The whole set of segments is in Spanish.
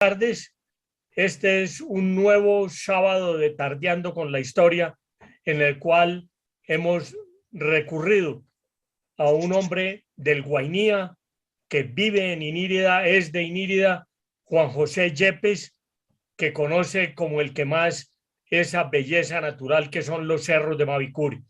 tardes. Este es un nuevo sábado de Tardeando con la Historia, en el cual hemos recurrido a un hombre del Guainía que vive en Inírida, es de Inírida, Juan José Yepes, que conoce como el que más esa belleza natural que son los cerros de Mavicure.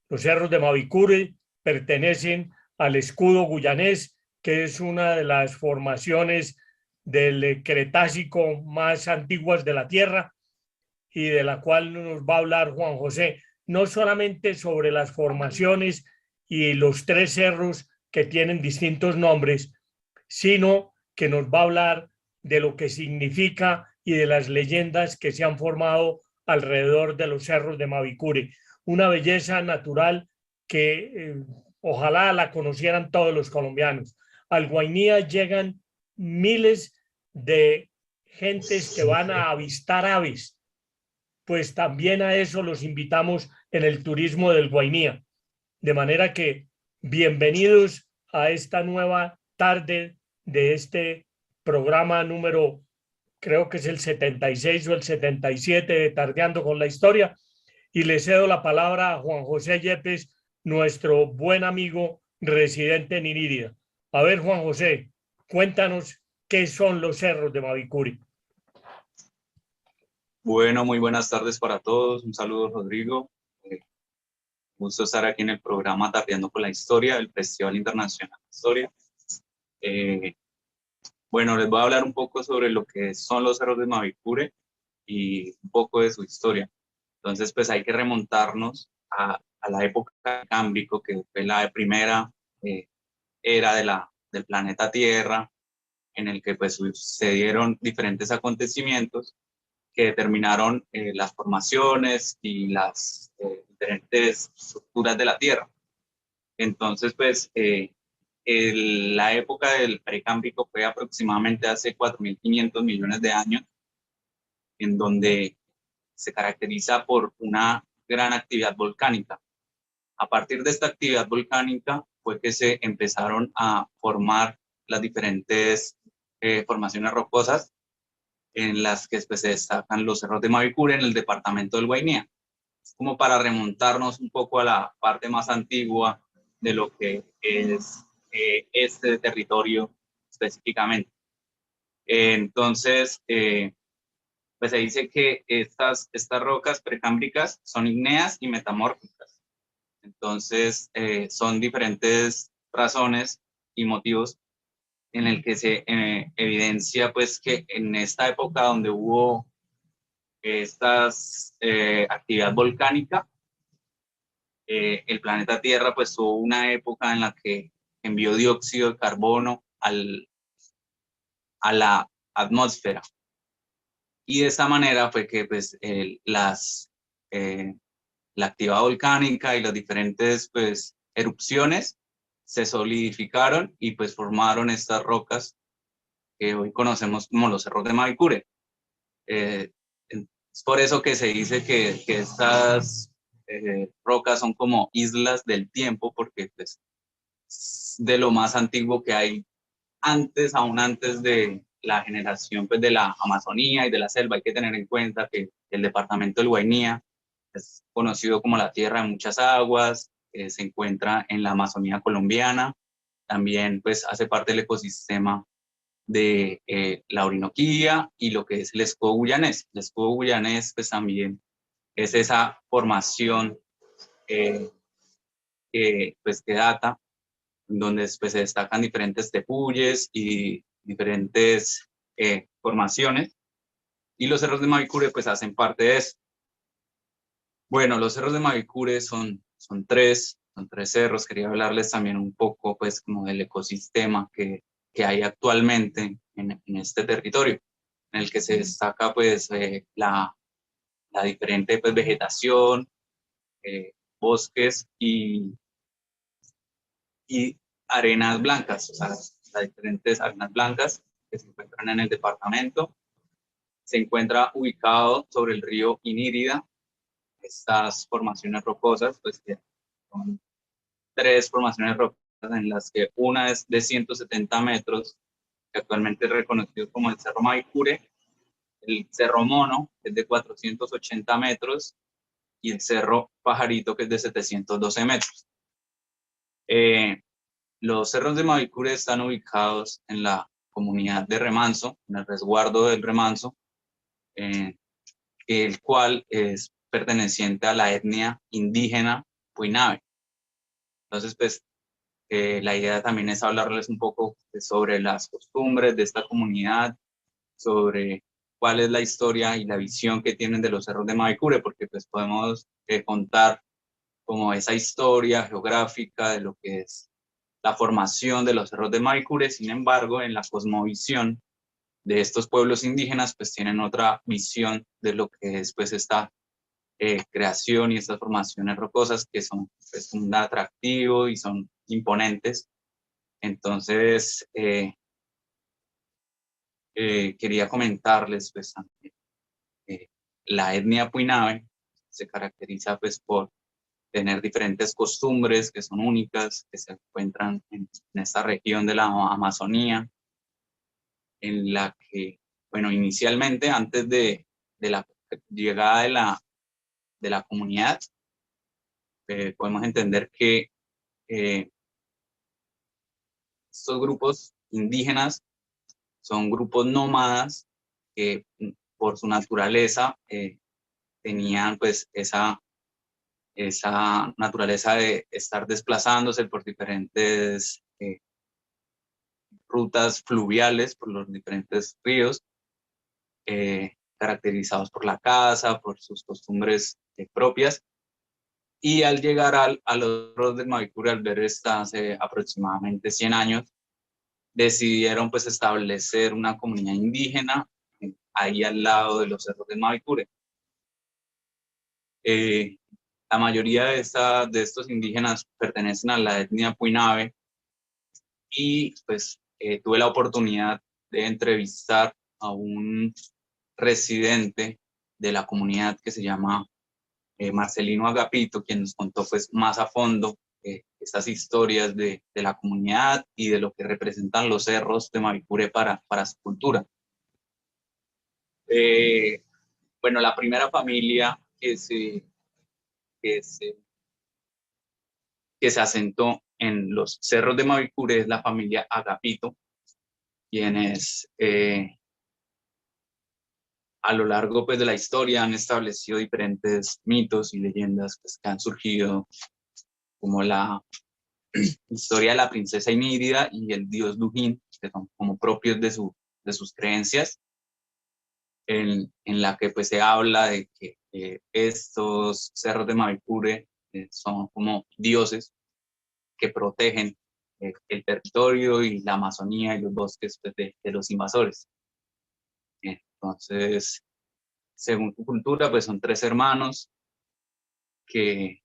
Los cerros de Mavicure pertenecen al escudo guyanés, que es una de las formaciones del Cretácico más antiguas de la Tierra y de la cual nos va a hablar Juan José, no solamente sobre las formaciones y los tres cerros que tienen distintos nombres, sino que nos va a hablar de lo que significa y de las leyendas que se han formado alrededor de los cerros de Mavicure. Una belleza natural que ojalá la conocieran todos los colombianos. Al Guainía llegan miles de gentes que van a avistar aves, pues también a eso los invitamos en el turismo del Guainía. De manera que bienvenidos a esta nueva tarde de este programa número, creo que es el 76 o el 77 de Tardeando con la Historia. Y le cedo la palabra a Juan José Yepes, nuestro buen amigo residente en Inírida. A ver, Juan José, cuéntanos qué son los cerros de Mavicure. Bueno, muy buenas tardes para todos. Un saludo, Rodrigo. Gusto estar aquí en el programa Tardeando con la Historia del Festival Internacional de Historia. Bueno, les voy a hablar un poco sobre lo que son los cerros de Mavicure y un poco de su historia. Entonces, pues hay que remontarnos a la época del Cámbrico, que fue la primera era del planeta Tierra, en el que pues sucedieron diferentes acontecimientos que determinaron las formaciones y las diferentes estructuras de la Tierra. Entonces, pues, la época del Precámbrico fue aproximadamente hace 4.500 millones de años, en donde se caracteriza por una gran actividad volcánica. A partir de esta actividad volcánica fue que se empezaron a formar las diferentes formaciones rocosas, en las que pues, se destacan los cerros de Mavicure en el departamento del Guainía, como para remontarnos un poco a la parte más antigua de lo que es este territorio específicamente. Entonces, pues se dice que estas rocas precámbricas son ígneas y metamórficas. Entonces, son diferentes razones y motivos en el que se evidencia pues que en esta época donde hubo actividad volcánica, el planeta Tierra pues tuvo una época en la que envió dióxido de carbono a la atmósfera, y de esta manera fue que pues la actividad volcánica y las diferentes pues erupciones se solidificaron y pues formaron estas rocas que hoy conocemos como los cerros de Mavicure. Es por eso que se dice que estas rocas son como islas del tiempo, porque pues, de lo más antiguo que hay aún antes de la generación pues, de la Amazonía y de la selva. Hay que tener en cuenta que el departamento del Guainía es conocido como la tierra de muchas aguas, se encuentra en la Amazonía colombiana, también pues hace parte del ecosistema de la Orinoquía y lo que es el escudo guyanés. El escudo guyanés pues también es esa formación pues, que data, donde pues, se destacan diferentes tepuyes y diferentes formaciones, y los cerros de Mavicure pues hacen parte de eso. Bueno, los cerros de Mavicure son tres cerros. Quería hablarles también un poco pues como del ecosistema que hay actualmente en este territorio, en el que se destaca pues la diferente pues, vegetación, bosques y arenas blancas, o sea, las diferentes arenas blancas que se encuentran en el departamento. Se encuentra ubicado sobre el río Inírida. Estas formaciones rocosas, pues que son tres formaciones rocosas, en las que una es de 170 metros que actualmente es reconocido como el Cerro Mavicure, el Cerro Mono, que es de 480 metros, y el Cerro Pajarito, que es de 712 metros. Los cerros de Mavicure están ubicados en la comunidad de Remanso, en el resguardo del Remanso, el cual es perteneciente a la etnia indígena Puinave. Entonces, pues, la idea también es hablarles un poco sobre las costumbres de esta comunidad, sobre cuál es la historia y la visión que tienen de los cerros de Mavicure, porque pues podemos contar como esa historia geográfica de lo que es la formación de los cerros de Mavicure. Sin embargo, en la cosmovisión de estos pueblos indígenas, pues tienen otra visión de lo que es pues esta creación y estas formaciones rocosas que son pues, un atractivo y son imponentes. Entonces, quería comentarles pues también, la etnia Puinave se caracteriza pues por tener diferentes costumbres que son únicas, que se encuentran en esta región de la Amazonía, en la que, bueno, inicialmente antes de la llegada de la comunidad, podemos entender que estos grupos indígenas son grupos nómadas que por su naturaleza tenían pues esa naturaleza de estar desplazándose por diferentes rutas fluviales, por los diferentes ríos, caracterizados por la caza, por sus costumbres propias. Y al llegar a los cerros de Mavicure, al ver esta hace aproximadamente 100 años, decidieron pues establecer una comunidad indígena ahí al lado de los cerros de Mavicure. La mayoría de estos indígenas pertenecen a la etnia Puinave y pues tuve la oportunidad de entrevistar a un residente de la comunidad que se llama Marcelino Agapito, quien nos contó pues más a fondo estas historias de la comunidad y de lo que representan los cerros de Mavicure para su cultura. Bueno, la primera familia que se asentó en los cerros de Mavicure es la familia Agapito, quienes a lo largo pues, de la historia han establecido diferentes mitos y leyendas pues, que han surgido, como la historia de la princesa Inírida y el dios Dujín, que son como propios de sus creencias, en la que pues, se habla de que estos cerros de Mavicure son como dioses que protegen el territorio y la Amazonía y los bosques pues, de los invasores. Entonces, según tu cultura, pues son 3 hermanos que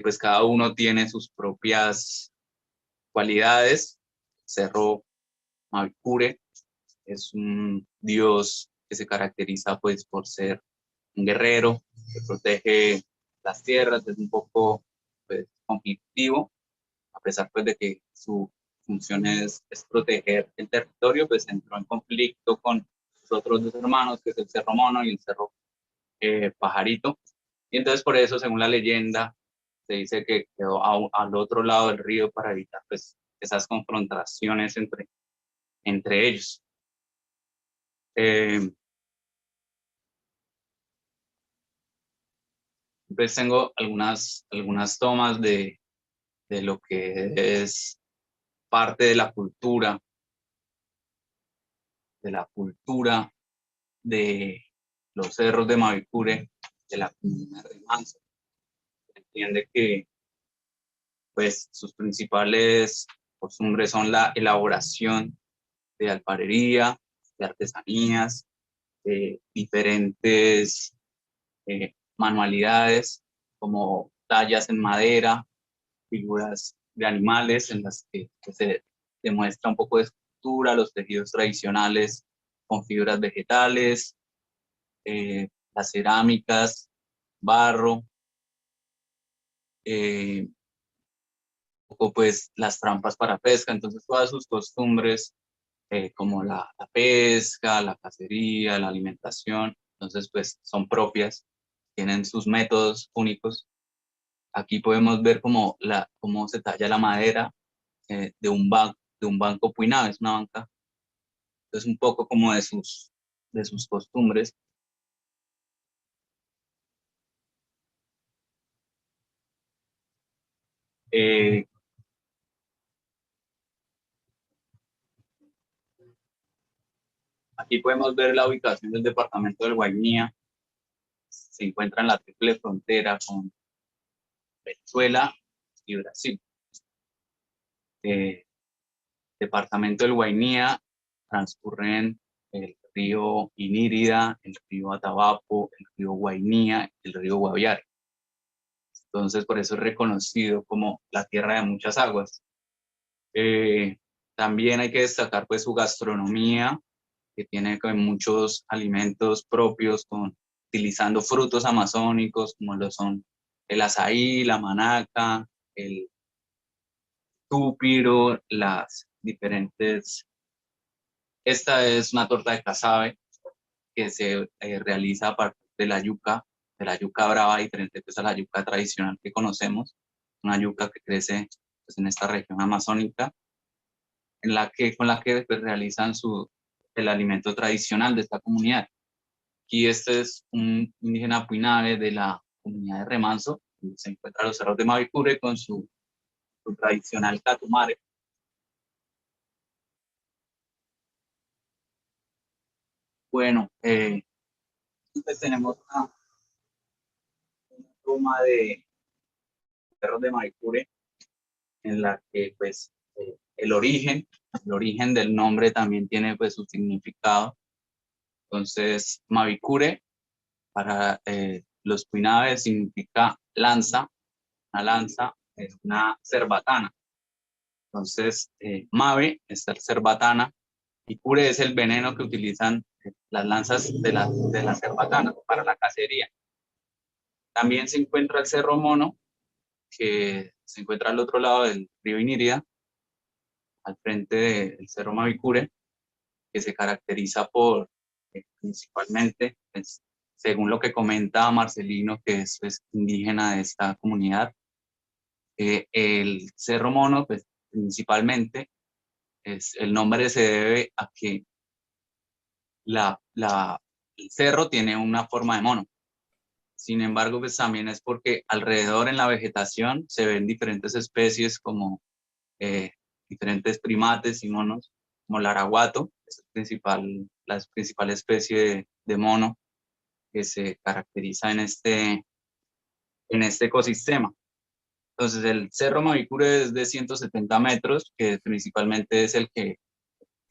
pues cada uno tiene sus propias cualidades. Cerro Mavicure es un dios que se caracteriza pues por ser un guerrero, que protege las tierras, es un poco pues, conflictivo, a pesar pues de que su función es proteger el territorio, pues entró en conflicto con sus otros 2 hermanos, que es el Cerro Mono y el Cerro Pajarito. Y entonces por eso, según la leyenda, se dice que quedó al otro lado del río para evitar pues, esas confrontaciones entre ellos. Pues tengo algunas tomas de lo que es parte de la cultura de los cerros de Mavicure, de la comunidad de Manso. Se entiende que pues, sus principales costumbres son la elaboración de alfarería, de artesanías, de diferentes manualidades, como tallas en madera, figuras de animales en las que se demuestra un poco de escultura, los tejidos tradicionales con fibras vegetales, las cerámicas, barro, poco pues las trampas para pesca, entonces todas sus costumbres como la pesca, la cacería, la alimentación, entonces pues son propias, tienen sus métodos únicos. Aquí podemos ver cómo se talla la madera de un banco puinado, es una banca, es un poco como de sus costumbres. Eh, Aquí podemos ver la ubicación del departamento del Guainía. Se encuentra en la triple frontera con Venezuela y Brasil. Departamento del Guainía transcurren el río Inírida, el río Atabapo, el río Guainía, el río Guaviare. Entonces, por eso es reconocido como la tierra de muchas aguas. También hay que destacar pues su gastronomía, que tiene muchos alimentos propios, utilizando frutos amazónicos como lo son el azaí, la manaca, el túpiro, las diferentes. Esta es una torta de casabe que se realiza a partir de la yuca brava, diferente pues, a la yuca tradicional que conocemos, una yuca que crece pues, en esta región amazónica, con la que pues, realizan el alimento tradicional de esta comunidad. Aquí este es un indígena puinave de la comunidad de Remanso, donde se encuentran los cerros de Mavicure con su tradicional catumare. Bueno, pues tenemos una toma de cerros de Mavicure en la que pues el origen del nombre también tiene pues su significado. Entonces, Mavicure para los puinaves significa lanza, una lanza es una cerbatana. Entonces, Mave es la cerbatana y Cure es el veneno que utilizan las lanzas de la cerbatana para la cacería. También se encuentra el Cerro Mono, que se encuentra al otro lado del río Inírida, al frente del Cerro Mavicure, que se caracteriza por principalmente, pues, según lo que comenta Marcelino, que es pues, indígena de esta comunidad, el Cerro Mono, pues principalmente, el nombre se debe a que el cerro tiene una forma de mono. Sin embargo, pues también es porque alrededor en la vegetación se ven diferentes especies como diferentes primates y monos, como el araguato, es la principal especie de mono que se caracteriza en este ecosistema. Entonces, el Cerro Mavicure es de 170 metros, que principalmente es el que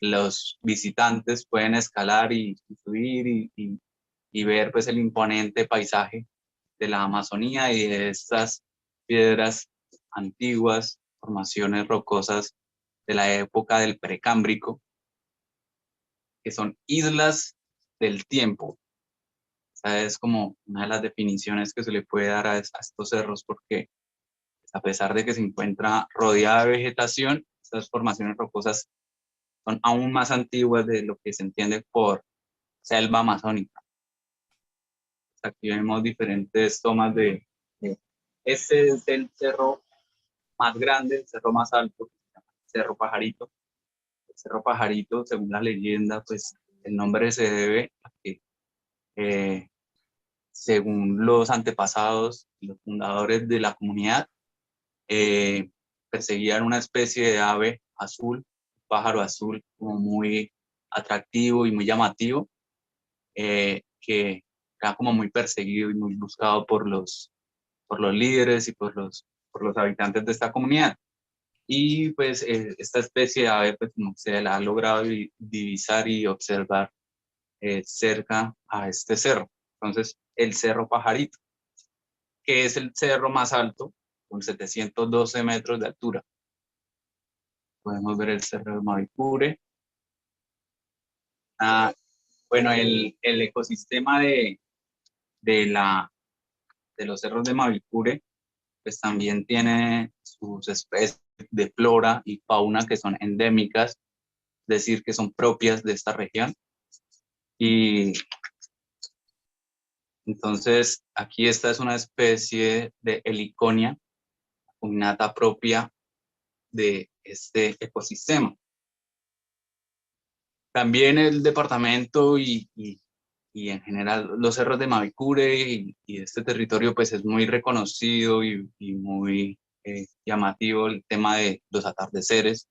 los visitantes pueden escalar y subir y ver pues el imponente paisaje de la Amazonía y de estas piedras antiguas, formaciones rocosas de la época del Precámbrico, que son islas del tiempo. Esa es como una de las definiciones que se le puede dar a estos cerros, porque a pesar de que se encuentra rodeada de vegetación, estas formaciones rocosas son aún más antiguas de lo que se entiende por selva amazónica. Aquí vemos diferentes tomas este es el cerro más grande, el cerro más alto, Cerro Pajarito. El Cerro Pajarito, según la leyenda, pues el nombre se debe a que, según los antepasados, los fundadores de la comunidad, perseguían una especie de ave azul, pájaro azul, como muy atractivo y muy llamativo, que era como muy perseguido y muy buscado por los líderes y por los habitantes de esta comunidad. Y pues esta especie de ave pues, se la ha logrado divisar y observar cerca a este cerro. Entonces, el Cerro Pajarito, que es el cerro más alto, con 712 metros de altura. Podemos ver el Cerro de Mavicure. Bueno, el ecosistema de, de los cerros de Mavicure, pues también tiene sus especies de flora y fauna que son endémicas, es decir, que son propias de esta región. Y entonces aquí esta es una especie de heliconia cognata propia de este ecosistema. También el departamento y en general los cerros de Mavicure y este territorio pues es muy reconocido y muy llamativo el tema de los atardeceres,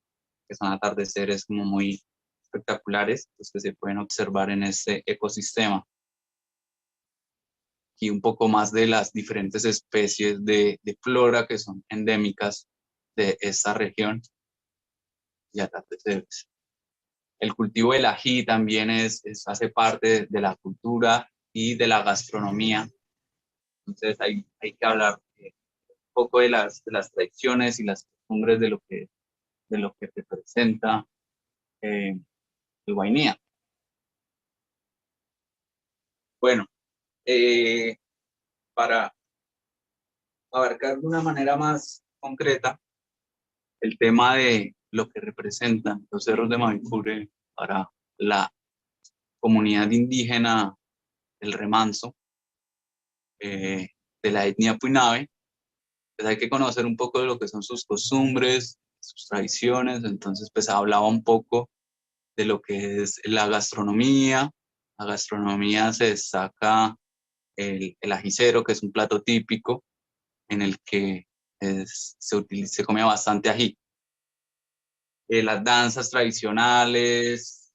que son atardeceres como muy espectaculares, pues, que se pueden observar en este ecosistema. Aquí un poco más de las diferentes especies de flora que son endémicas de esta región y atardeceres. El cultivo del ají también hace parte de la cultura y de la gastronomía. Entonces hay que hablar un poco de las tradiciones y las costumbres de lo que representa el Guainía. Bueno, para abarcar de una manera más concreta el tema de lo que representan los cerros de Mavicure para la comunidad indígena del Remanso, de la etnia Puinave, pues hay que conocer un poco de lo que son sus costumbres, sus tradiciones. Entonces pues hablaba un poco de lo que es la gastronomía. La gastronomía se destaca el ajicero, que es un plato típico en el que se come bastante ají. Las danzas tradicionales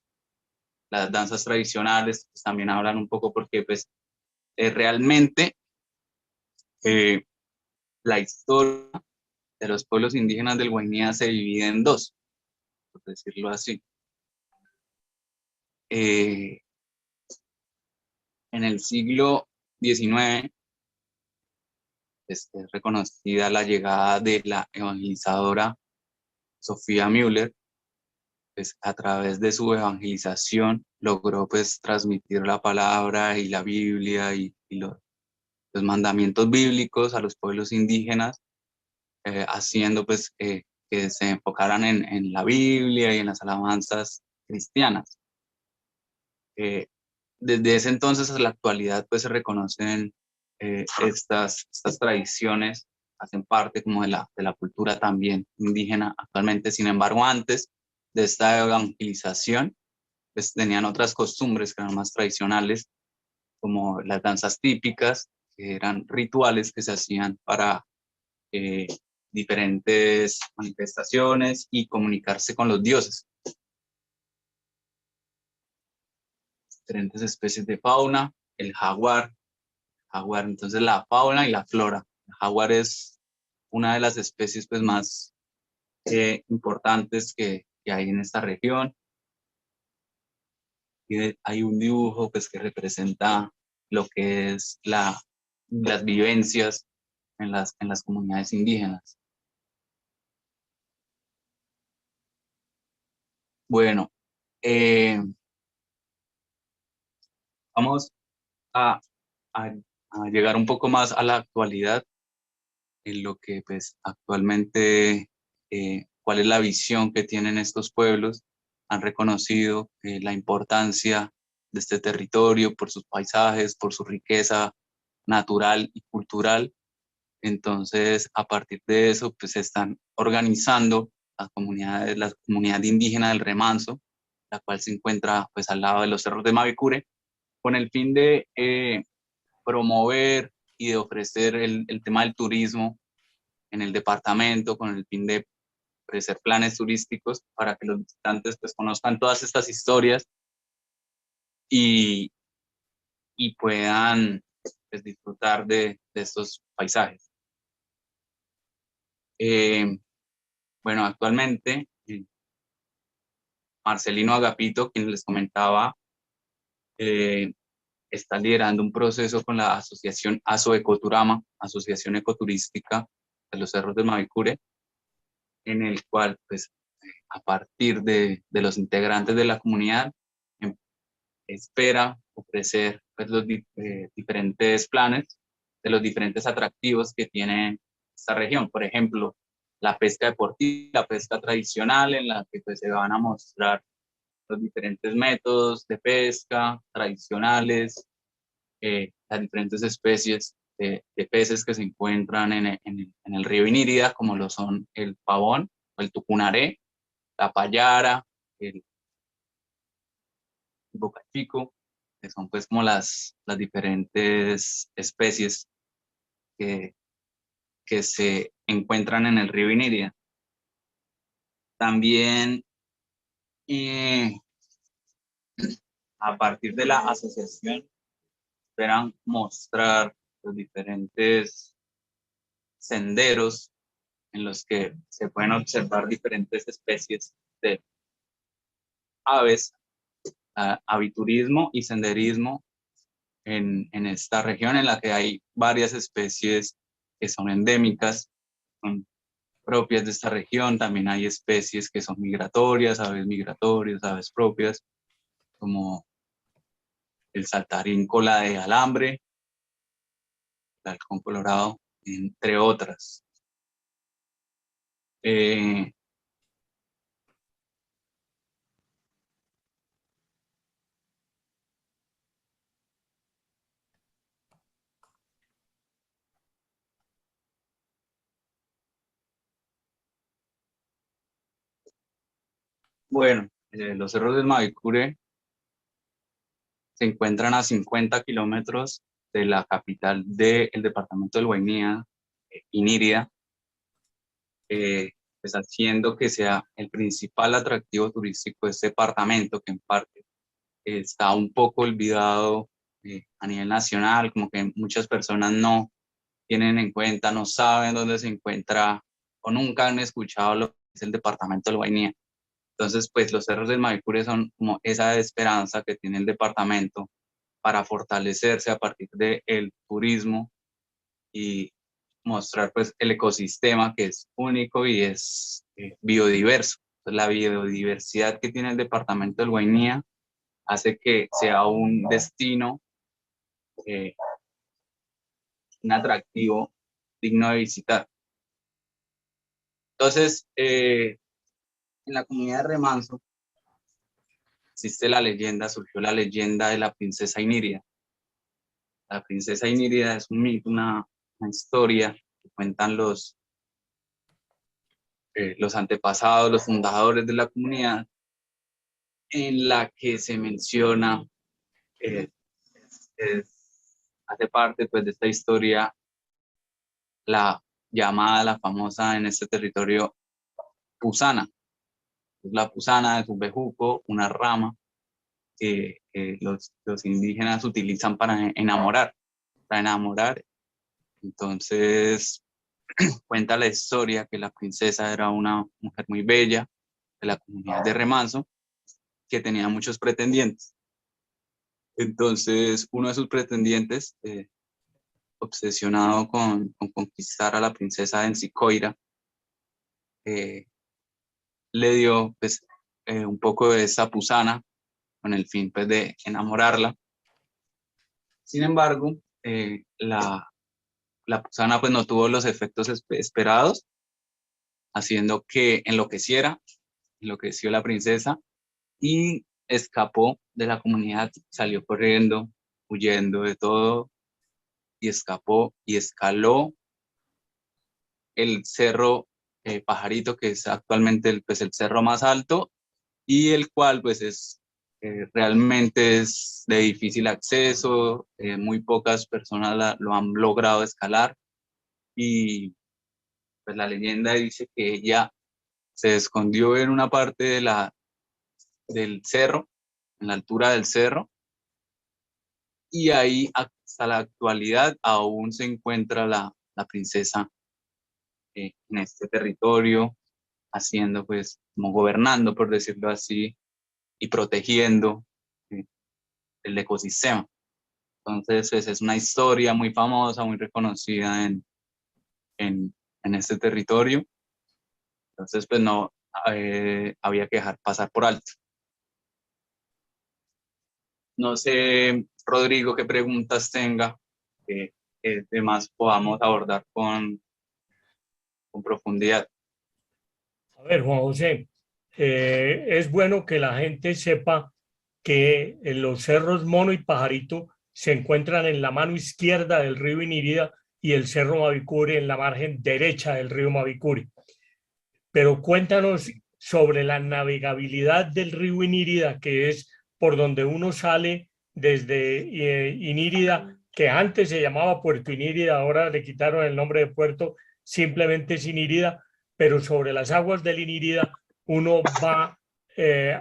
pues, también hablan un poco porque pues realmente la historia de los pueblos indígenas del Guainía se divide en dos, por decirlo así. En el siglo XIX es reconocida la llegada de la evangelizadora Sofía Müller, pues a través de su evangelización logró pues transmitir la palabra y la Biblia y los mandamientos bíblicos a los pueblos indígenas, haciendo pues que se enfocaran en la Biblia y en las alabanzas cristianas. Desde ese entonces a la actualidad pues se reconocen estas tradiciones, hacen parte como de la cultura también indígena actualmente. Sin embargo, antes de esta evangelización pues tenían otras costumbres que eran más tradicionales, como las danzas típicas, que eran rituales que se hacían para diferentes manifestaciones y comunicarse con los dioses. Diferentes especies de fauna, el jaguar, entonces la fauna y la flora. El jaguar es una de las especies pues, más importantes que hay en esta región. Y hay un dibujo pues, que representa lo que es las vivencias en las comunidades indígenas. Bueno, vamos a, a llegar un poco más a la actualidad, en lo que pues actualmente, cuál es la visión que tienen estos pueblos. Han reconocido la importancia de este territorio por sus paisajes, por su riqueza natural y cultural. Entonces, a partir de eso, pues se están organizando la comunidad indígena del Remanso, la cual se encuentra pues al lado de los cerros de Mavicure, con el fin de promover y de ofrecer el tema del turismo en el departamento, con el fin de ofrecer planes turísticos para que los visitantes pues conozcan todas estas historias y puedan pues, disfrutar de estos paisajes. Bueno, actualmente Marcelino Agapito, quien les comentaba, está liderando un proceso con la asociación Asoecoturama, Asociación Ecoturística de los Cerros de Mavicure, en el cual, pues, a partir de los integrantes de la comunidad, espera ofrecer pues, los diferentes planes de los diferentes atractivos que tiene esta región. Por ejemplo, la pesca deportiva, la pesca tradicional, en la que pues se van a mostrar los diferentes métodos de pesca tradicionales, las diferentes especies de peces que se encuentran en el río Inírida, como lo son el pavón, el tucunaré, la payara, el bocachico, que son pues como las diferentes especies que, que se encuentran en el río Inírida. También a partir de la asociación esperan mostrar los diferentes senderos en los que se pueden observar diferentes especies de aves, aviturismo y senderismo en esta región, en la que hay varias especies que son endémicas, son propias de esta región. También hay especies que son migratorias, aves propias, como el saltarín cola de alambre, el halcón colorado, entre otras. Bueno, los cerros del Mavicure se encuentran a 50 kilómetros de la capital del departamento del Guainía, Inírida, pues haciendo que sea el principal atractivo turístico de este departamento, que en parte está un poco olvidado a nivel nacional, como que muchas personas no tienen en cuenta, no saben dónde se encuentra o nunca han escuchado lo que es el departamento del Guainía. Entonces, pues los cerros del Mavicure son como esa esperanza que tiene el departamento para fortalecerse a partir del turismo y mostrar pues el ecosistema, que es único y es biodiverso. Entonces, la biodiversidad que tiene el departamento del Guainía hace que sea un destino, eh, un atractivo digno de visitar. Entonces, en la comunidad de Remanso existe la leyenda, surgió la leyenda de la princesa Inírida. La princesa Inírida es un mito, una historia que cuentan los antepasados, los fundadores de la comunidad, en la que se menciona, eh, hace parte pues de esta historia, la llamada, la famosa en este territorio, Pusana. La Pusana es un bejuco, una rama que los indígenas utilizan para enamorar, para enamorar. Entonces, cuenta la historia que la princesa era una mujer muy bella de la comunidad de Remanso, que tenía muchos pretendientes. Entonces, uno de sus pretendientes, obsesionado con conquistar a la princesa de Ensicoira, le dio pues, un poco de esa pusana con el fin pues, de enamorarla. Sin embargo, la pusana pues, no tuvo los efectos esperados, haciendo que enloqueció la princesa y escapó de la comunidad, salió corriendo, huyendo de todo, y escapó y escaló el cerro Pajarito, que es actualmente el cerro más alto, y el cual pues realmente es de difícil acceso, muy pocas personas lo han logrado escalar, y pues la leyenda dice que ella se escondió en una parte del cerro, en la altura del cerro, y ahí hasta la actualidad aún se encuentra la princesa en este territorio, haciendo pues como gobernando, por decirlo así, y protegiendo eh, el ecosistema. Entonces pues, es una historia muy famosa, muy reconocida en este territorio. Entonces pues no había que dejar pasar por alto. No sé, Rodrigo, qué preguntas tenga que además podamos abordar con profundidad. A ver, Juan José, es bueno que la gente sepa que los cerros Mono y Pajarito se encuentran en la mano izquierda del río Inírida y el cerro Mavicure en la margen derecha del río Mavicure. Pero cuéntanos sobre la navegabilidad del río Inírida, que es por donde uno sale desde Inírida, que antes se llamaba Puerto Inírida, ahora le quitaron el nombre de puerto, simplemente es Inírida, pero sobre las aguas del Inírida uno va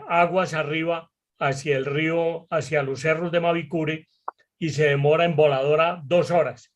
aguas arriba hacia el río, hacia los cerros de Mavicure y se demora en voladora 2 horas.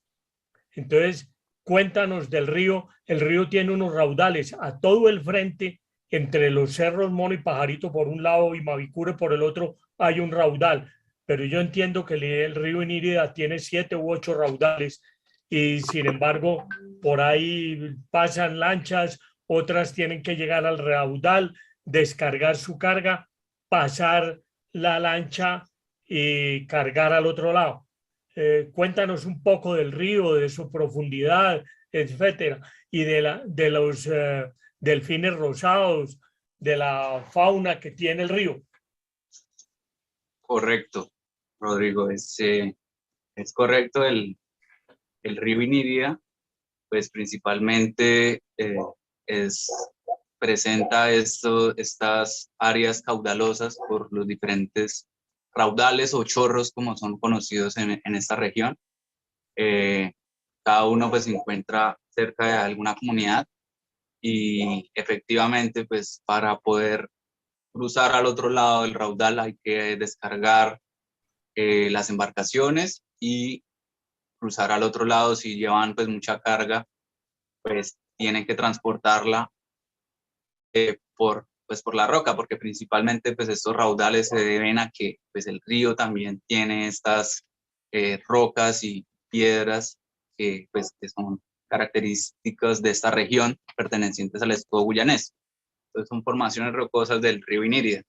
Entonces, cuéntanos del río. El río tiene unos raudales a todo el frente, entre los cerros Mono y Pajarito por un lado y Mavicure por el otro, hay un raudal. Pero yo entiendo que el río Inírida tiene 7 u 8 raudales y sin embargo por ahí pasan lanchas, otras tienen que llegar al raudal, descargar su carga, pasar la lancha y cargar al otro lado. Cuéntanos un poco del río, de su profundidad, etcétera, y de los delfines rosados, de la fauna que tiene el río. Correcto, Rodrigo, es correcto. El río Inírida, pues principalmente presenta estas áreas caudalosas por los diferentes raudales o chorros, como son conocidos en esta región. Cada uno pues se encuentra cerca de alguna comunidad y efectivamente pues para poder cruzar al otro lado del raudal hay que descargar las embarcaciones y cruzar al otro lado. Si llevan pues mucha carga, pues tienen que transportarla por la roca, porque principalmente pues estos raudales se deben a que pues el río también tiene estas rocas y piedras que son características de esta región pertenecientes al estado guyanés. Entonces son formaciones rocosas del río Inírida.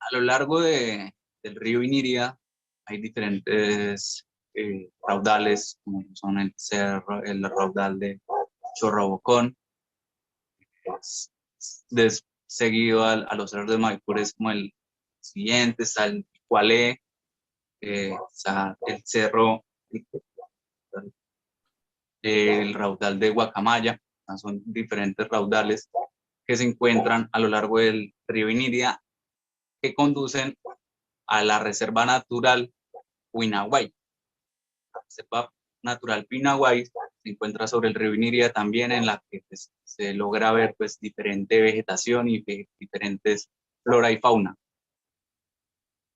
A lo largo del río Inírida hay diferentes raudales, como son el raudal de Chorrobocón, seguido a los cerros de Mavicure es como el siguiente, está el Picualé, está el cerro, el raudal de Guacamaya. Son diferentes raudales que se encuentran a lo largo del río Inírida que conducen a la Reserva Natural Huinaguay. La Reserva Natural Huinaguay se encuentra sobre el río Inírida también, en la que pues, se logra ver pues diferente vegetación y diferentes flora y fauna.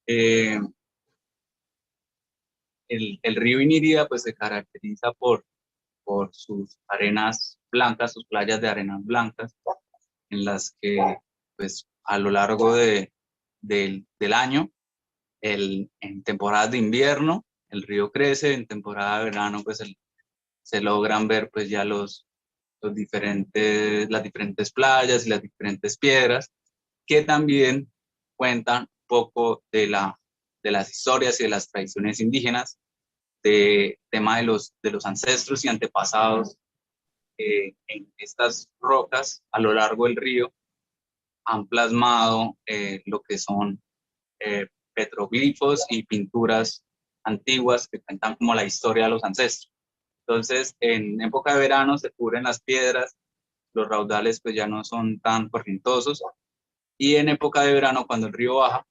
El río Inírida pues se caracteriza por sus arenas blancas, sus playas de arenas blancas, en las que pues a lo largo del año, en temporadas de invierno el río crece, en temporada de verano pues se logran ver pues ya las diferentes playas y las diferentes piedras, que también cuentan un poco de las historias y de las tradiciones indígenas, de tema de los ancestros y antepasados. En estas rocas a lo largo del río han plasmado lo que son petroglifos y pinturas antiguas que cuentan como la historia de los ancestros. Entonces, en época de verano se cubren las piedras, los raudales pues ya no son tan corrientosos, y en época de verano, cuando el río baja,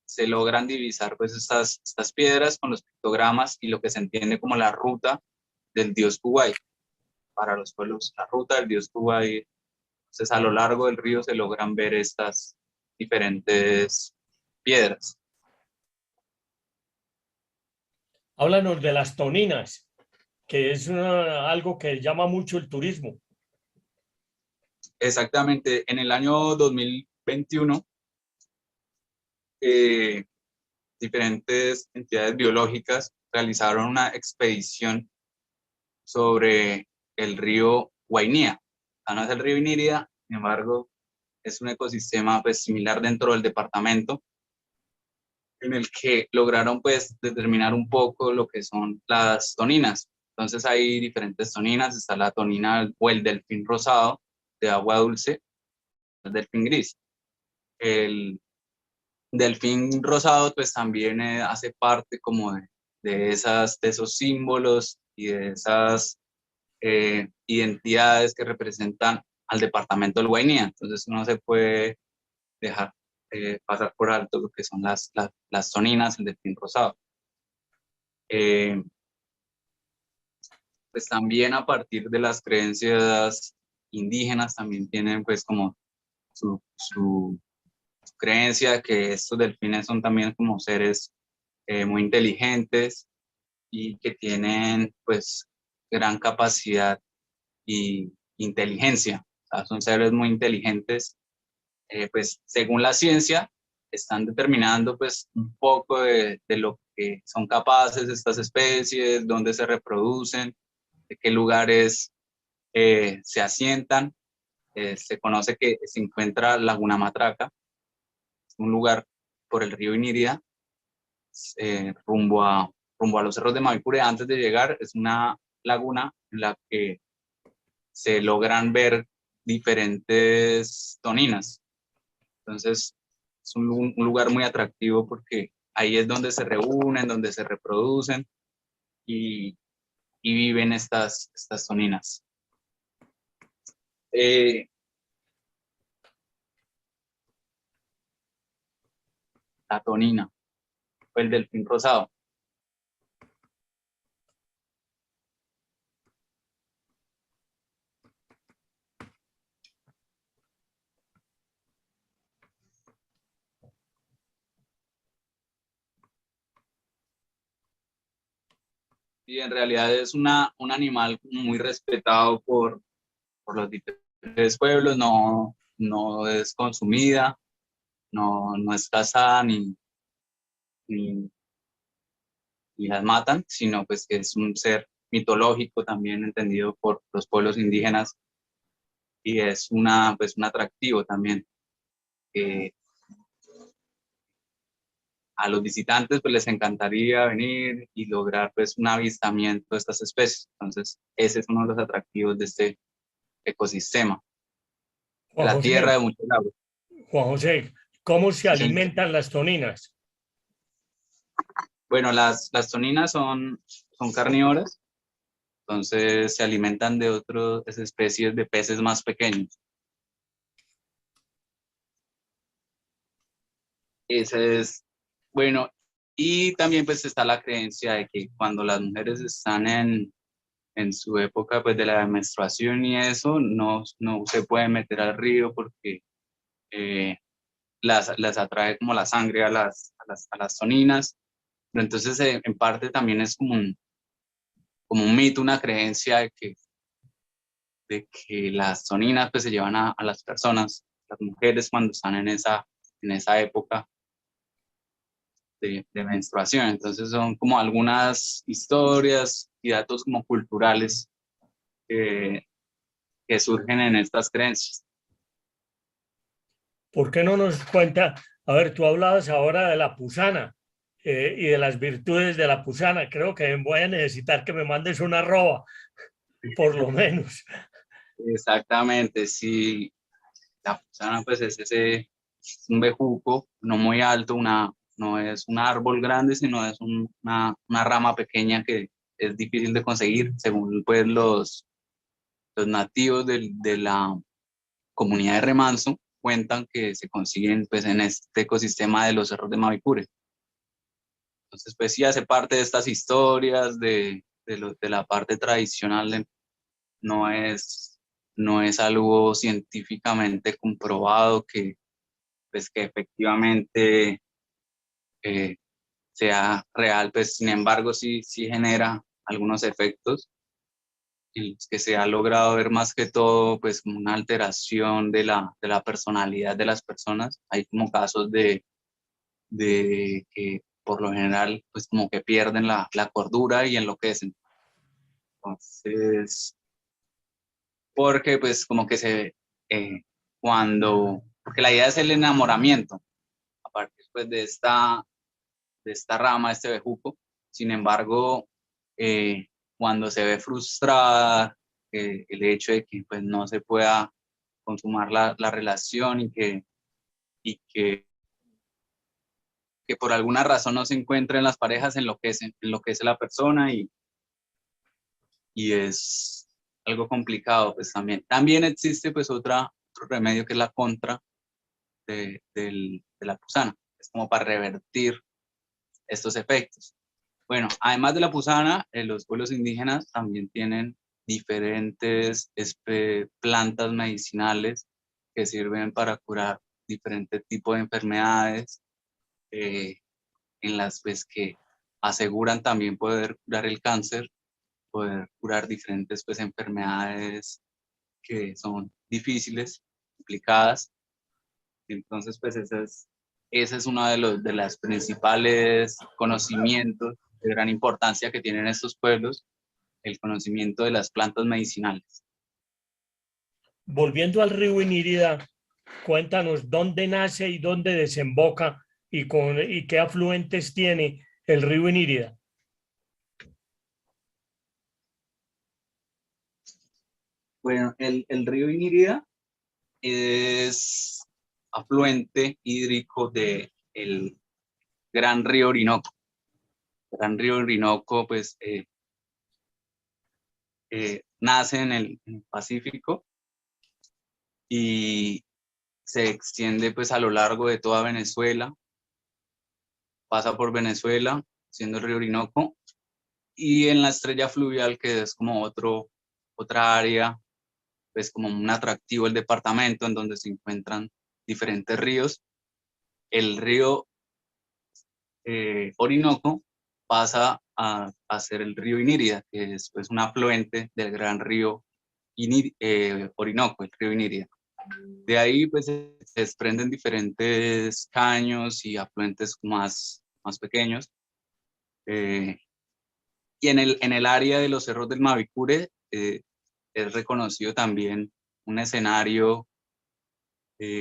se logran divisar pues estas piedras con los pictogramas y lo que se entiende como la ruta del dios Kuwait. Para los pueblos, la ruta del dios Kuwait. Entonces, a lo largo del río se logran ver estas diferentes piedras. Háblanos de las toninas, que es algo que llama mucho el turismo. Exactamente, en el año 2021, diferentes entidades biológicas realizaron una expedición sobre el río Guainía. No es el río Inírida, sin embargo, es un ecosistema pues, similar dentro del departamento, en el que lograron pues determinar un poco lo que son las toninas. Entonces hay diferentes toninas, está la tonina o el delfín rosado de agua dulce, el delfín gris. El delfín rosado pues también hace parte como de esos símbolos y de esas identidades que representan al departamento del Guainía. Entonces no se puede dejar pasar por alto lo que son las toninas, el delfín rosado. Pues también a partir de las creencias indígenas también tienen pues como su creencia que estos delfines son también como seres muy inteligentes y que tienen pues gran capacidad y inteligencia. O sea, son seres muy inteligentes, pues según la ciencia están determinando pues un poco de lo que son capaces estas especies, dónde se reproducen, de qué lugares se asientan. Se conoce que se encuentra Laguna Matraca, un lugar por el río Inírida, rumbo a los cerros de Mavipure. Antes de llegar es una laguna en la que se logran ver diferentes toninas. Entonces es un lugar muy atractivo porque ahí es donde se reúnen, donde se reproducen y viven estas toninas. La tonina o el delfín rosado. Y en realidad es un animal muy respetado por los diferentes pueblos, no es consumida, no es cazada ni las matan, sino pues que es un ser mitológico también entendido por los pueblos indígenas y es pues un atractivo también. A los visitantes pues les encantaría venir y lograr pues un avistamiento de estas especies. Entonces ese es uno de los atractivos de este ecosistema, de Juan la tierra José, de muchos lagos. Juan José, ¿cómo se Sí. alimentan las toninas? Bueno, las toninas son carnívoras, entonces se alimentan de otras especies de peces más pequeños. Ese es, bueno, y también pues está la creencia de que cuando las mujeres están en su época pues de la menstruación y eso, no se pueden meter al río porque las atrae como la sangre a las toninas. Pero entonces en parte también es como un mito, una creencia de que las toninas pues se llevan a las personas, las mujeres cuando están en esa época de menstruación. Entonces son como algunas historias y datos como culturales que surgen en estas creencias. ¿Por qué no nos cuenta? A ver, tú hablabas ahora de la pusana y de las virtudes de la pusana. Creo que voy a necesitar que me mandes una arroba, por lo menos. Exactamente, sí. La pusana pues es un bejuco, no muy alto, no es un árbol grande, sino es una rama pequeña que es difícil de conseguir, según pues los nativos de la comunidad de Remanso cuentan que se consiguen pues en este ecosistema de los cerros de Mavipure. Entonces pues sí hace parte de estas historias, de la parte tradicional, no es algo científicamente comprobado pues que efectivamente sea real, pues sin embargo sí genera algunos efectos en los que se ha logrado ver más que todo pues como una alteración de la personalidad de las personas. Hay como casos de que por lo general pues como que pierden la cordura y enloquecen. Entonces, porque pues como que eh, porque la idea es el enamoramiento a partir pues de esta rama, este bejuco. Sin embargo, cuando se ve frustrada, el hecho de que pues, no se pueda consumar la relación y que por alguna razón no se encuentren las parejas, enloquece la persona y es algo complicado pues también. También existe pues otro remedio que es la contra de la pusana, es como para revertir estos efectos. Bueno, además de la pusana, los pueblos indígenas también tienen diferentes plantas medicinales que sirven para curar diferentes tipos de enfermedades, en las pues, que aseguran también poder curar el cáncer, poder curar diferentes pues, enfermedades que son difíciles, complicadas. Entonces, pues ese es uno de los principales conocimientos de gran importancia que tienen estos pueblos, el conocimiento de las plantas medicinales. Volviendo al río Inírida, cuéntanos dónde nace y dónde desemboca y qué afluentes tiene el río Inírida. Bueno, el río Inírida es afluente hídrico del gran río Orinoco. El gran río Orinoco, pues, nace en el Pacífico y se extiende pues a lo largo de toda Venezuela, pasa por Venezuela, siendo el río Orinoco, y en la estrella fluvial, que es como otra área, pues como un atractivo el departamento en donde se encuentran diferentes ríos. El río Orinoco pasa a ser el río Inírida, que es pues, un afluente del gran río Orinoco, el río Inírida. De ahí pues se desprenden diferentes caños y afluentes más pequeños. Y en el área de los cerros del Mavicure es reconocido también un escenario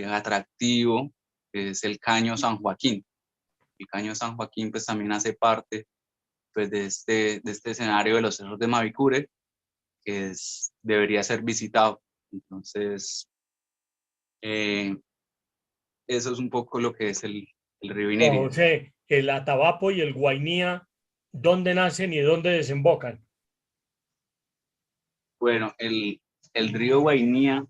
atractivo, que es el Caño San Joaquín. El Caño San Joaquín pues también hace parte pues, de este escenario de los cerros de Mavicure, que debería ser visitado. Entonces, eso es un poco lo que es el río Juan Inírida. José, el Atabapo y el Guainía, ¿dónde nacen y dónde desembocan? Bueno, el río Guainía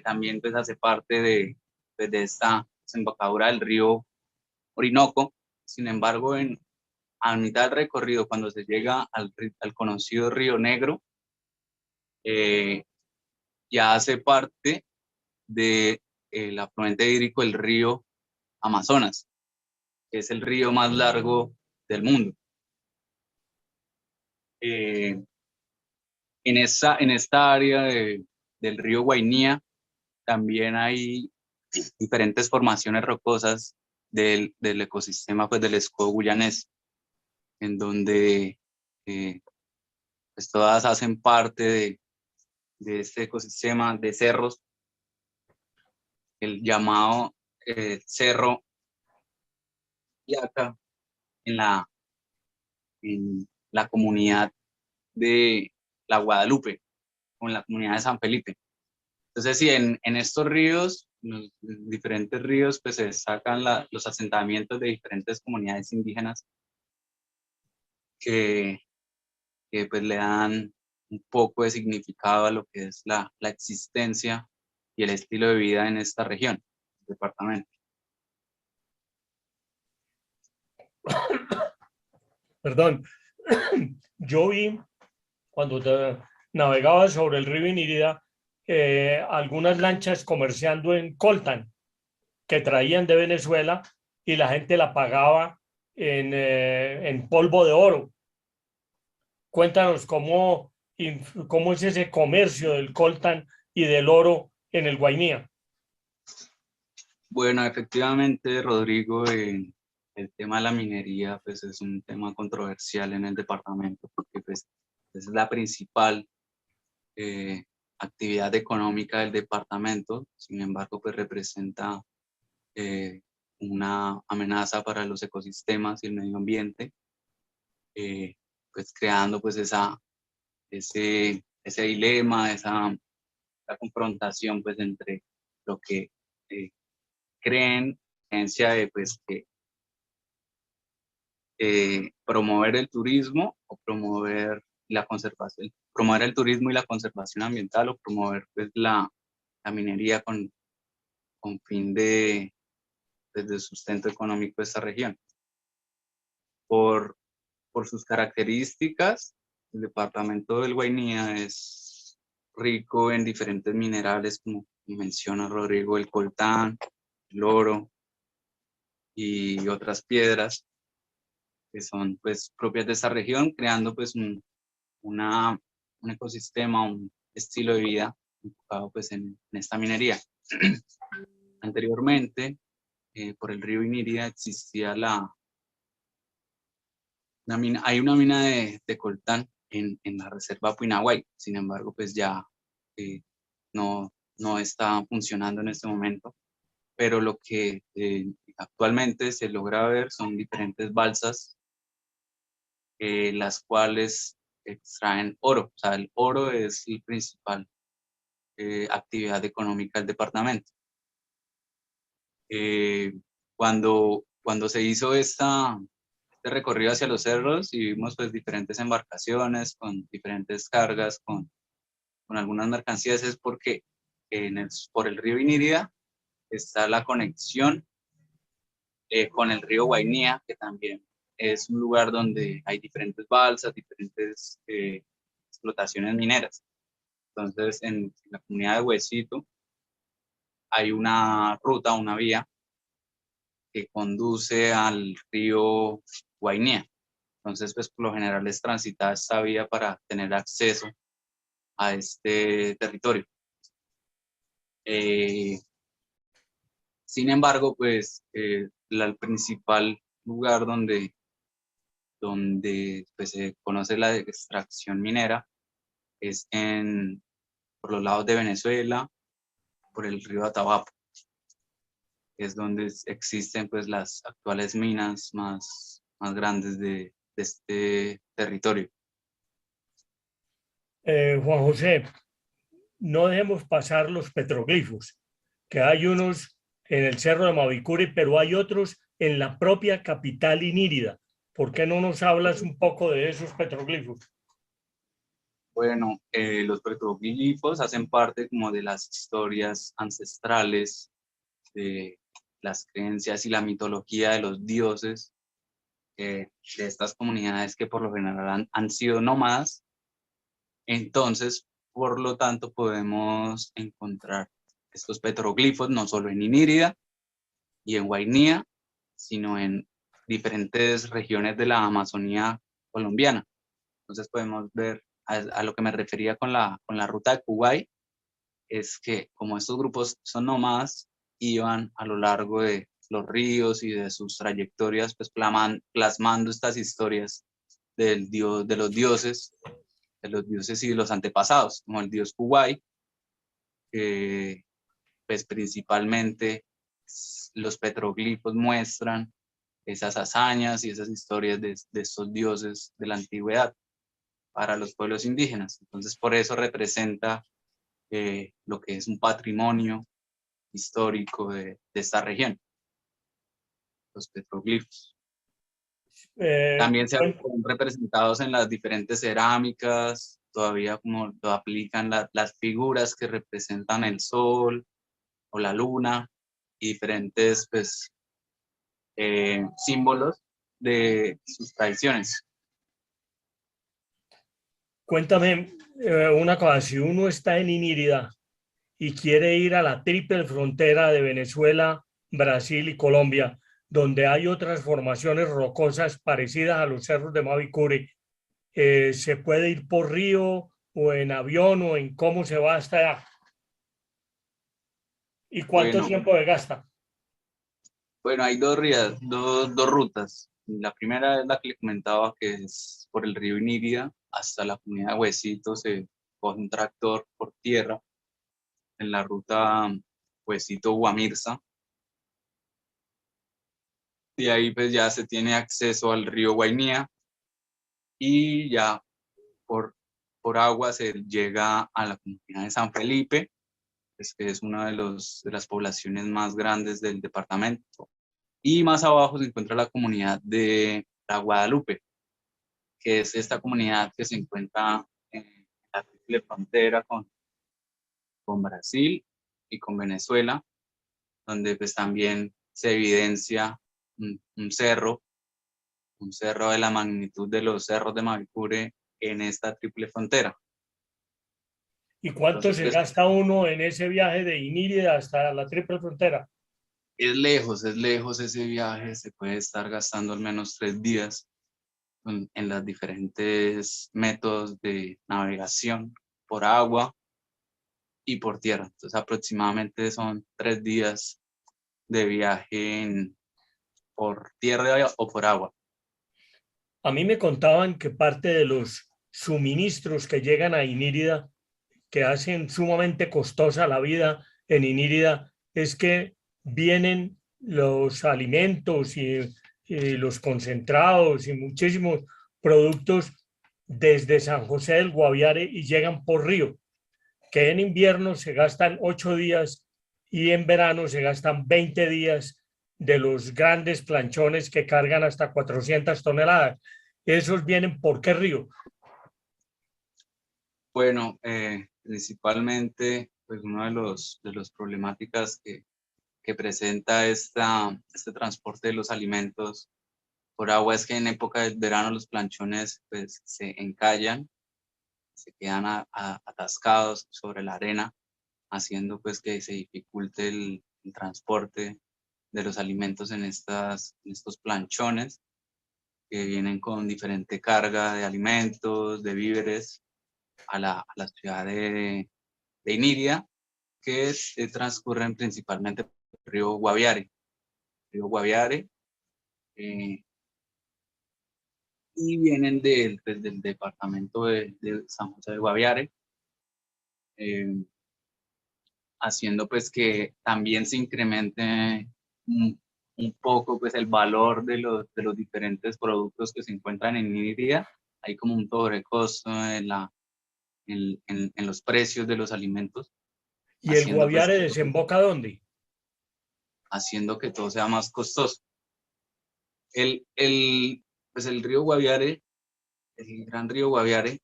también pues, hace parte pues, de esta desembocadura del río Orinoco. Sin embargo, a mitad del recorrido, cuando se llega al conocido Río Negro, ya hace parte del afluente hídrico del río Amazonas, que es el río más largo del mundo. En esta área del río Guainía también hay diferentes formaciones rocosas del ecosistema pues, del escudo guyanés, en donde pues, todas hacen parte de este ecosistema de cerros, el llamado Cerro Yaca, en la comunidad de La Guadalupe, o en la comunidad de San Felipe. Entonces, sí, en estos ríos, los diferentes ríos, pues se destacan los asentamientos de diferentes comunidades indígenas que pues le dan un poco de significado a lo que es la existencia y el estilo de vida en esta región, departamento. Perdón, yo vi cuando navegaba sobre el río Inírida algunas lanchas comerciando en coltan que traían de Venezuela y la gente la pagaba en polvo de oro. Cuéntanos cómo es ese comercio del coltan y del oro en el Guainía. Bueno, efectivamente, Rodrigo, el tema de la minería pues, es un tema controversial en el departamento porque pues, es la principal eh, actividad económica del departamento. Sin embargo, pues representa una amenaza para los ecosistemas y el medio ambiente. pues creando pues ese dilema, la confrontación pues entre lo que creencia de pues que promover el turismo o promover la conservación, promover el turismo y la conservación ambiental o promover pues la minería con fin pues, de sustento económico de esta región. Por sus características, el departamento del Guainía es rico en diferentes minerales, como menciona Rodrigo, el coltán, el oro y otras piedras que son pues propias de esta región, creando pues un ecosistema, un estilo de vida enfocado pues en esta minería. Anteriormente, por el río Inírida existía hay una mina de coltán en la reserva Puinahuay. Sin embargo, pues ya no está funcionando en este momento, pero lo que actualmente se logra ver son diferentes balsas, las cuales extraen oro. O sea, el oro es el principal actividad económica del departamento. Cuando se hizo este recorrido hacia los cerros y vimos pues diferentes embarcaciones con diferentes cargas, con algunas mercancías, es porque por el río Inírida está la conexión con el río Guainía, que también es un lugar donde hay diferentes balsas, diferentes explotaciones mineras. Entonces, en la comunidad de Huesito hay una ruta, una vía que conduce al río Guainía. Entonces, pues por lo general es transitada esta vía para tener acceso a este territorio. Sin embargo, pues el principal lugar donde pues, se conoce la extracción minera es por los lados de Venezuela, por el río Atabapo. Es donde existen pues las actuales minas más grandes de este territorio. Juan José, no dejemos pasar los petroglifos, que hay unos en el Cerro de Mavicure, pero hay otros en la propia capital inírida. ¿Por qué no nos hablas un poco de esos petroglifos? Bueno, los petroglifos hacen parte como de las historias ancestrales, de las creencias y la mitología de los dioses de estas comunidades que por lo general han sido nómadas. Entonces, por lo tanto, podemos encontrar estos petroglifos no solo en Inírida y en Guainía, sino en diferentes regiones de la Amazonía colombiana. Entonces podemos ver a lo que me refería con la ruta de Kuwait, es que como estos grupos son nómadas, iban a lo largo de los ríos y de sus trayectorias, pues plasmando estas historias de los dioses y de los antepasados, como el dios Kuwait, que pues principalmente los petroglifos muestran esas hazañas y esas historias de estos dioses de la antigüedad para los pueblos indígenas. Entonces, por eso representa lo que es un patrimonio histórico de esta región, los petroglifos. También se ven representados en las diferentes cerámicas, todavía como lo aplican las figuras que representan el sol o la luna y diferentes pues, símbolos de sus tradiciones. Cuéntame una cosa, si uno está en Inírida y quiere ir a la triple frontera de Venezuela, Brasil y Colombia, donde hay otras formaciones rocosas parecidas a los cerros de Mavicure, ¿se puede ir por río o en avión o en cómo se va hasta allá? ¿Y cuánto tiempo de gasta? Bueno, hay dos rutas. La primera es la que le comentaba, que es por el río Inírida hasta la comunidad de Huesito. Se coge un tractor por tierra en la ruta Huesito-Guamirza. Y ahí pues ya se tiene acceso al río Guainía. y ya por agua se llega a la comunidad de San Felipe, pues, que es una de las poblaciones más grandes del departamento. Y más abajo se encuentra la comunidad de la Guadalupe, que es esta comunidad que se encuentra en la triple frontera con Brasil y con Venezuela, donde pues también se evidencia un cerro de la magnitud de los cerros de Mavipure en esta triple frontera. ¿Y cuánto Entonces, se pues, gasta uno en ese viaje de Inírida hasta la triple frontera? es lejos ese viaje, se puede estar gastando al menos 3 días en los diferentes métodos de navegación por agua y por tierra. Entonces aproximadamente son 3 días de viaje por tierra o por agua. A mí me contaban que parte de los suministros que llegan a Inírida, que hacen sumamente costosa la vida en Inírida, es que vienen los alimentos y los concentrados y muchísimos productos desde San José del Guaviare y llegan por río, que en invierno se gastan 8 días y en verano se gastan 20 días de los grandes planchones que cargan hasta 400 toneladas. ¿Esos vienen por qué río? Bueno, principalmente, pues una de los problemáticas que presenta este transporte de los alimentos por agua es que en época del verano los planchones pues se encallan, se quedan atascados sobre la arena, haciendo pues que se dificulte el transporte de los alimentos en estos planchones que vienen con diferente carga de alimentos, de víveres a la ciudad de Iniria, que transcurren principalmente por el río Guaviare. Eh, y vienen pues, del departamento de San José de Guaviare, eh, haciendo pues que también se incremente un poco pues el valor de los diferentes productos que se encuentran en Iniria. Hay como un sobrecosto en los precios de los alimentos, ¿Y el haciendo pues, Guaviare desemboca dónde? haciendo que todo sea más costoso. Pues el río Guaviare, el gran río Guaviare,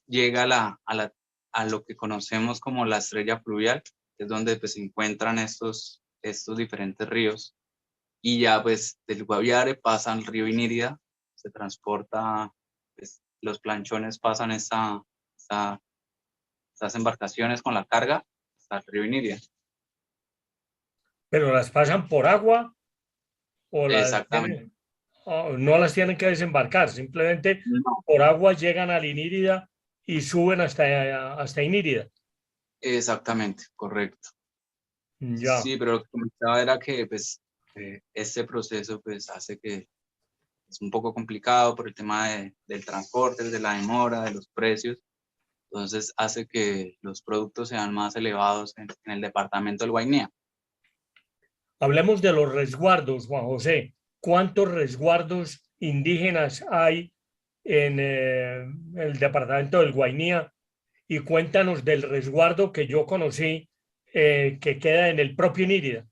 llega a lo que conocemos como la estrella fluvial, que es donde pues, se encuentran estos diferentes ríos. Y ya pues del Guaviare pasa al río Inírida, se transporta, pues, los planchones pasan estas embarcaciones con la carga hasta el río Inírida. ¿Pero las pasan por agua o Exactamente. no las tienen que desembarcar? Simplemente No, por agua llegan a Inírida y suben hasta Inírida. exactamente, correcto. Ya. Sí, pero lo que comentaba era que pues, este proceso pues, hace que es un poco complicado por el tema del transporte, de la demora, de los precios. Entonces hace que los productos sean más elevados en el departamento del Guainía. Hablemos de los resguardos, Juan José. ¿Cuántos resguardos indígenas hay en el departamento del Guainía? Y cuéntanos del resguardo que yo conocí, que queda en el propio Inírida.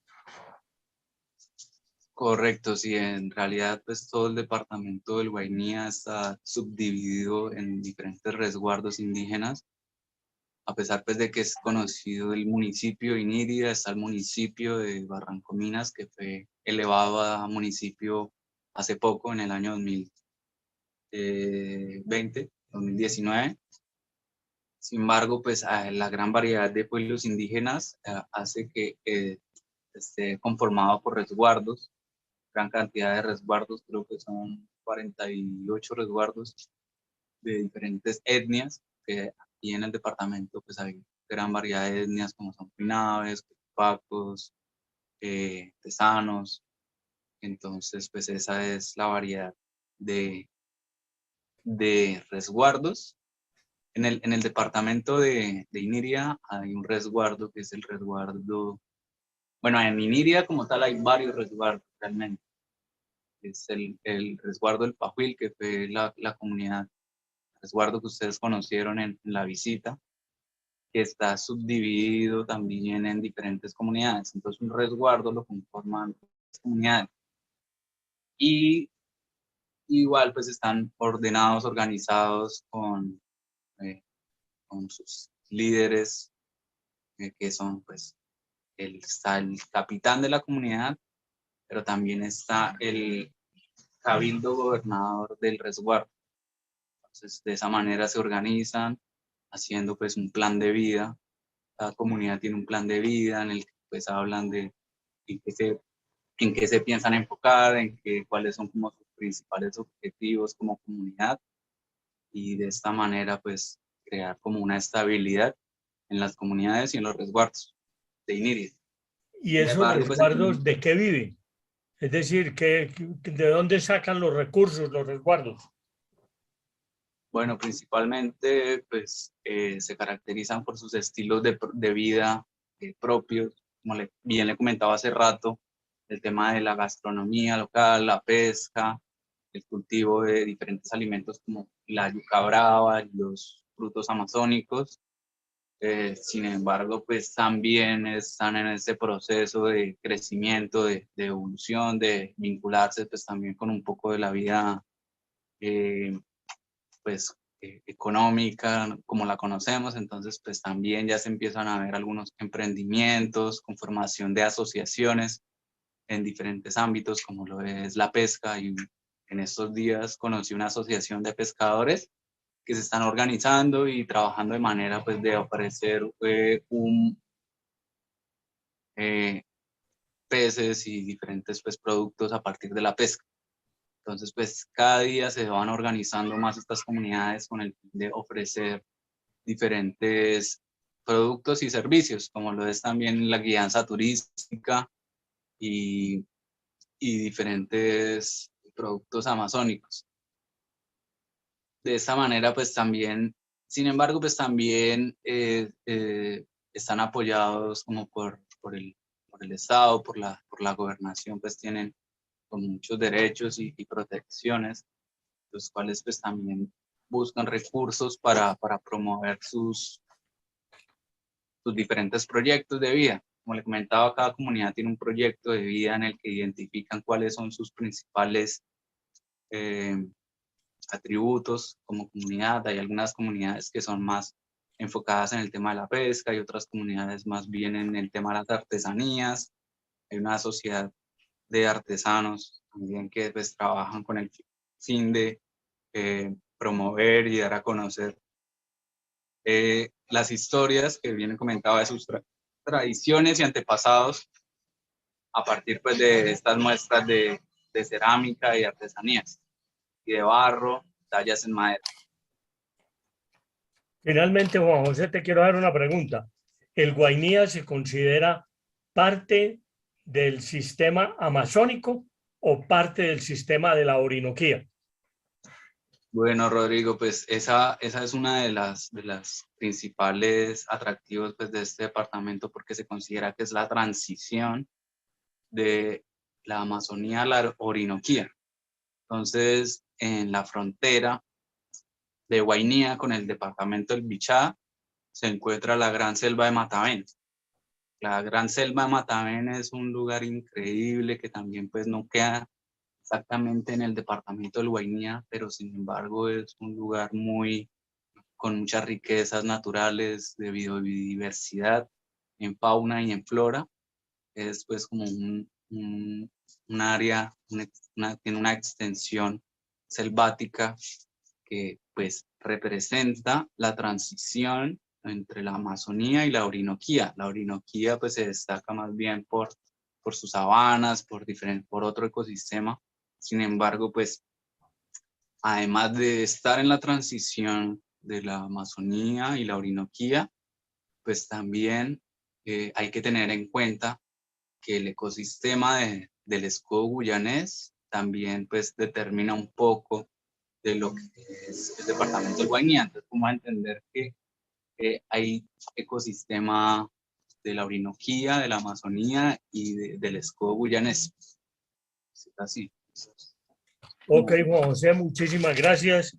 Correcto, sí, en realidad pues todo el departamento del Guainía está subdividido en diferentes resguardos indígenas. A pesar pues de que es conocido el municipio de Inírida, está el municipio de Barranco Minas, que fue elevado a municipio hace poco, en el año 2019. Sin embargo, pues la gran variedad de pueblos indígenas hace que esté conformado por resguardos, gran cantidad de resguardos, creo que son 48 resguardos de diferentes etnias, que aquí en el departamento pues hay gran variedad de etnias como son pinaves, pacos, tesanos. Entonces pues esa es la variedad de resguardos. En el departamento de Iniria hay un resguardo que es el resguardo, bueno, en Iniria como tal hay varios resguardos realmente. es el resguardo del Pajuil, que fue la comunidad, resguardo que ustedes conocieron en la visita, que está subdividido también en diferentes comunidades. Entonces un resguardo lo conforman las comunidades. Y igual pues están ordenados, organizados con sus líderes, que son pues está el capitán de la comunidad, pero también está el cabildo gobernador del resguardo. Entonces de esa manera se organizan haciendo pues un plan de vida. Cada comunidad tiene un plan de vida en el que pues hablan de en qué se piensan enfocar, cuáles son como sus principales objetivos como comunidad, y de esta manera pues crear como una estabilidad en las comunidades y en los resguardos de INIRID. ¿Y Sin esos embargo, pues resguardos de qué viven? Es decir, ¿de dónde sacan los recursos, los resguardos? bueno, principalmente pues se caracterizan por sus estilos de vida propios, como bien le comentaba hace rato, el tema de la gastronomía local, la pesca, el cultivo de diferentes alimentos como la yuca brava, los frutos amazónicos. Sin embargo, pues también están en ese proceso de crecimiento, de evolución, de vincularse pues también con un poco de la vida pues económica como la conocemos. Entonces pues también ya se empiezan a ver algunos emprendimientos con formación de asociaciones en diferentes ámbitos como lo es la pesca, y en estos días conocí una asociación de pescadores que se están organizando y trabajando de manera pues de ofrecer peces y diferentes pues productos a partir de la pesca. Entonces pues cada día se van organizando más estas comunidades con el fin de ofrecer diferentes productos y servicios, como lo es también la guianza turística y, y diferentes productos amazónicos. De esta manera, pues también, sin embargo, pues también están apoyados como por el Estado, por la gobernación, pues tienen con muchos derechos y protecciones, los cuales pues también buscan recursos para promover sus diferentes proyectos de vida. Como le comentaba, cada comunidad tiene un proyecto de vida en el que identifican cuáles son sus principales atributos como comunidad. Hay algunas comunidades que son más enfocadas en el tema de la pesca y otras comunidades más bien en el tema de las artesanías. Hay una sociedad de artesanos también que pues trabajan con el fin de promover y dar a conocer las historias que vienen comentadas de sus tradiciones y antepasados a partir pues de estas muestras de cerámica y artesanías y de barro, tallas en madera. Finalmente, Juan José, te quiero dar una pregunta. ¿El Guainía se considera parte del sistema amazónico o parte del sistema de la Orinoquía? Bueno, Rodrigo, pues esa es una de las principales atractivos pues, de este departamento, porque se considera que es la transición de la Amazonía a la Orinoquía. Entonces, en la frontera de Guainía con el departamento del Bichá se encuentra la Gran Selva de Matavén. La Gran Selva de Matavén es un lugar increíble que también pues no queda exactamente en el departamento del Guainía, pero sin embargo es un lugar con muchas riquezas naturales de biodiversidad en fauna y en flora. Es pues como un área, tiene una extensión selvática que pues representa la transición entre la Amazonía y la Orinoquía. La Orinoquía pues se destaca más bien por sus sabanas, por otro ecosistema. Sin embargo, pues además de estar en la transición de la Amazonía y la Orinoquía, pues también hay que tener en cuenta que el ecosistema del escudo guyanés también pues determina un poco de lo que es el departamento del Guainía. Entonces, vamos a entender que hay ecosistema de la Orinoquía, de la Amazonía y del escudo guyanés. Es así. Ok, Juan José, muchísimas gracias.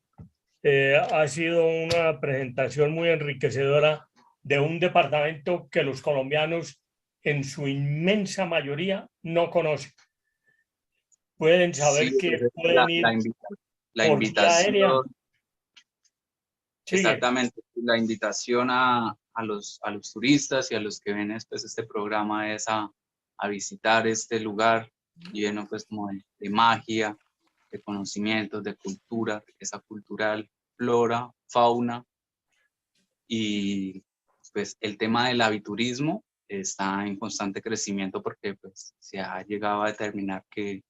Ha sido una presentación muy enriquecedora de un departamento que los colombianos en su inmensa mayoría no conocen. Pueden saber Sí, que entonces pueden ir la por vía aérea. invitación, Sigue. exactamente, la invitación a los turistas y a los que ven pues, este programa es a visitar este lugar lleno pues como de magia, de conocimientos, de cultura, riqueza cultural, flora, fauna, y pues el tema del aviturismo está en constante crecimiento porque pues se ha llegado a determinar que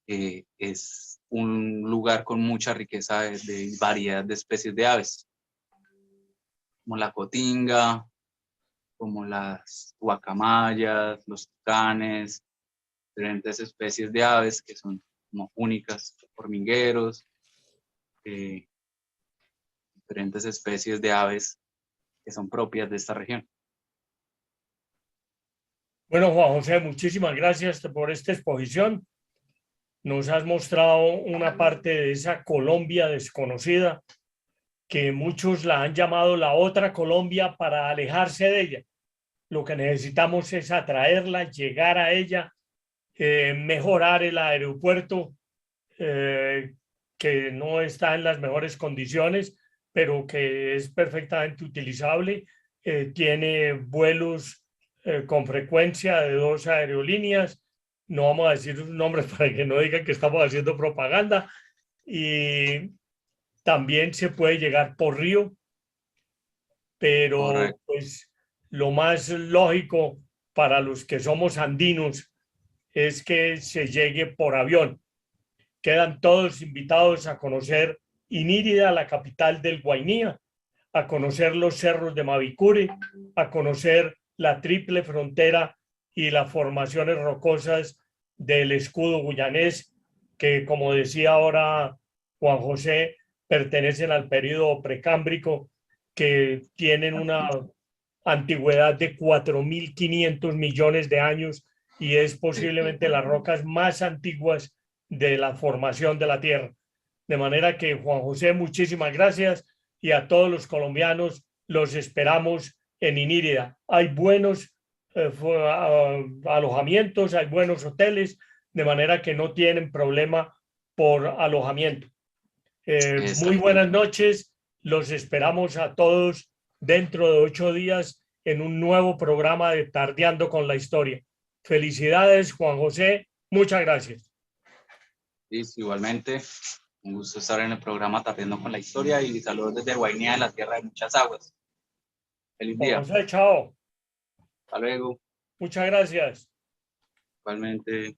es un lugar con mucha riqueza de variedad de especies de aves, como la cotinga, como las guacamayas, los tucanes, diferentes especies de aves que son como únicas, hormigueros, eh, diferentes especies de aves que son propias de esta región. Bueno, Juan José, muchísimas gracias por esta exposición. Nos has mostrado una parte de esa Colombia desconocida que muchos la han llamado la otra Colombia para alejarse de ella. Lo que necesitamos es atraerla, llegar a ella, mejorar el aeropuerto, que no está en las mejores condiciones, pero que es perfectamente utilizable. Tiene vuelos con frecuencia de 2 aerolíneas. No vamos a decir sus nombres para que no digan que estamos haciendo propaganda. Y también se puede llegar por río, pero Correcto. pues lo más lógico para los que somos andinos es que se llegue por avión. Quedan todos invitados a conocer Inírida, la capital del Guainía, a conocer los cerros de Mavicure, a conocer la triple frontera y las formaciones rocosas del escudo guyanés, que como decía ahora Juan José, pertenecen al periodo precámbrico, que tienen una antigüedad de 4.500 millones de años y es posiblemente las rocas más antiguas de la formación de la Tierra. De manera que, Juan José, muchísimas gracias, y a todos los colombianos los esperamos en Inírida. Hay buenos alojamientos, hay buenos hoteles, de manera que no tienen problema por alojamiento. Muy buenas noches, los esperamos a todos dentro de 8 días en un nuevo programa de Tardeando con la Historia. Felicidades, Juan José, muchas gracias. Sí, igualmente, un gusto estar en el programa Tardeando con la Historia y saludos desde Guainía, de la tierra de muchas aguas. Feliz Juan día. José, chao. Hasta luego. Muchas gracias. Igualmente.